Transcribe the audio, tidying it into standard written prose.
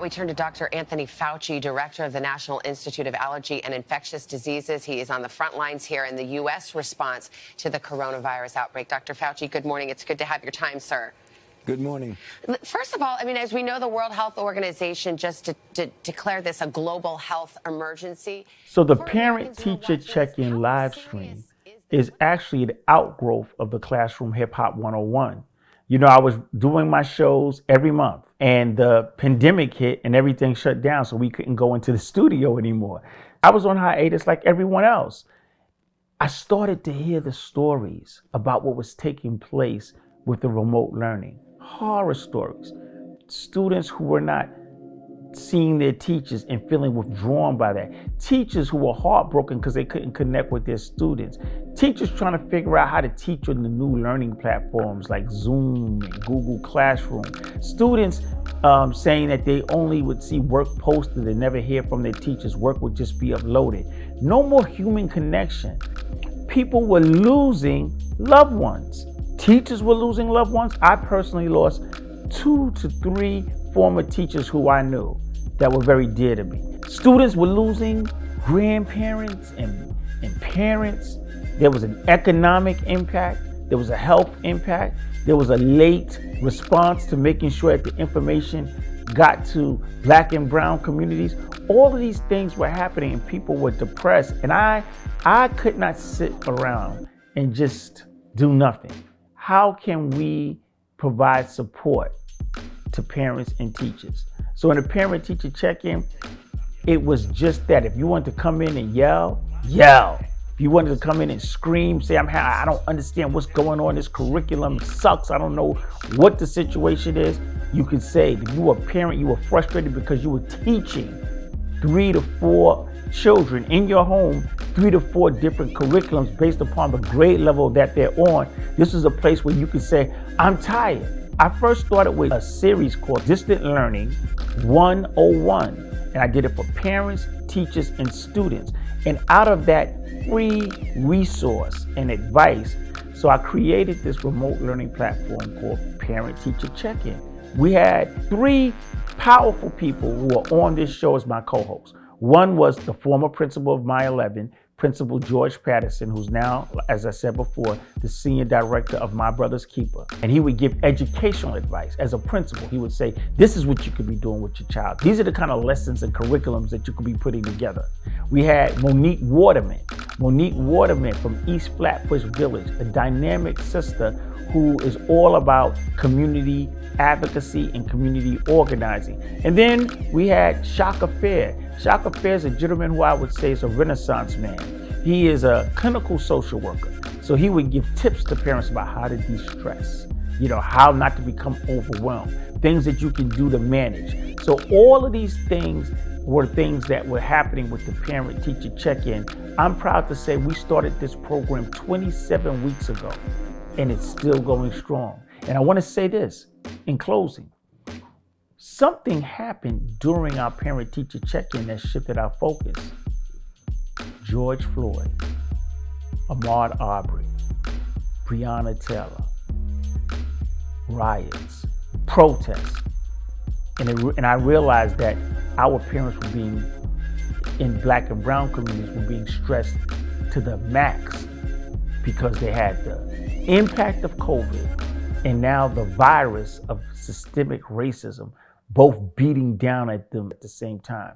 We turn to Dr. Anthony Fauci, director of the National Institute of Allergy and Infectious Diseases. He is on the front lines here in the U.S. response to the coronavirus outbreak. Dr. Fauci, good morning. It's good to have your time, sir. Good morning. First of all, as we know, the World Health Organization just declared this a global health emergency. So the parent-teacher check-in live stream is actually the outgrowth of the Classroom Hip Hop 101. You know, I was doing my shows every month and the pandemic hit and everything shut down, so we couldn't go into the studio anymore. I was on hiatus like everyone else. I started to hear the stories about what was taking place with the remote learning. Horror stories. Students who were not seeing their teachers and feeling withdrawn by that. Teachers who were heartbroken because they couldn't connect with their students. Teachers trying to figure out how to teach on the new learning platforms like Zoom and Google Classroom. Students saying that they only would see work posted and never hear from their teachers. Work would just be uploaded. No more human connection. People were losing loved ones. Teachers were losing loved ones. I personally lost 2 to 3 former teachers who I knew that were very dear to me. Students were losing grandparents and parents. There was an economic impact. There was a health impact. There was a late response to making sure that the information got to Black and brown communities. All of these things were happening and people were depressed. And I could not sit around and just do nothing. How can we provide support to parents and teachers? So in the parent-teacher check-in, it was just that. If you wanted to come in and yell, yell. If you wanted to come in and scream, say, I don't understand what's going on, this curriculum sucks, I don't know what the situation is, you could say that you were a parent, you were frustrated because you were teaching 3 to 4 children in your home, 3 to 4 different curriculums based upon the grade level that they're on. This is a place where you could say, I'm tired. I first started with a series called Distant Learning 101, and I did it for parents, teachers, and students. And out of that free resource and advice, so I created this remote learning platform called Parent Teacher Check-In. We had 3 powerful people who were on this show as my co-hosts. One was the former principal of My 11, Principal George Patterson, who's now, as I said before, the senior director of My Brother's Keeper. And he would give educational advice. As a principal, he would say, this is what you could be doing with your child. These are the kind of lessons and curriculums that you could be putting together. We had Monique Waterman from East Flatbush Village, a dynamic sister who is all about community advocacy and community organizing. And then we had Shaka Fair. Shaka Fair is a gentleman who I would say is a Renaissance man. He is a clinical social worker. So he would give tips to parents about how to de-stress, how not to become overwhelmed, things that you can do to manage. So all of these things were things that were happening with the parent-teacher check-in. I'm proud to say we started this program 27 weeks ago, and it's still going strong. And I want to say this in closing. Something happened during our parent-teacher check-in that shifted our focus. George Floyd, Ahmad Arbery, Brianna Taylor, riots, protests. And I realized that our parents were being, in Black and brown communities, were being stressed to the max because they had the impact of COVID and now the virus of systemic racism both beating down at them at the same time.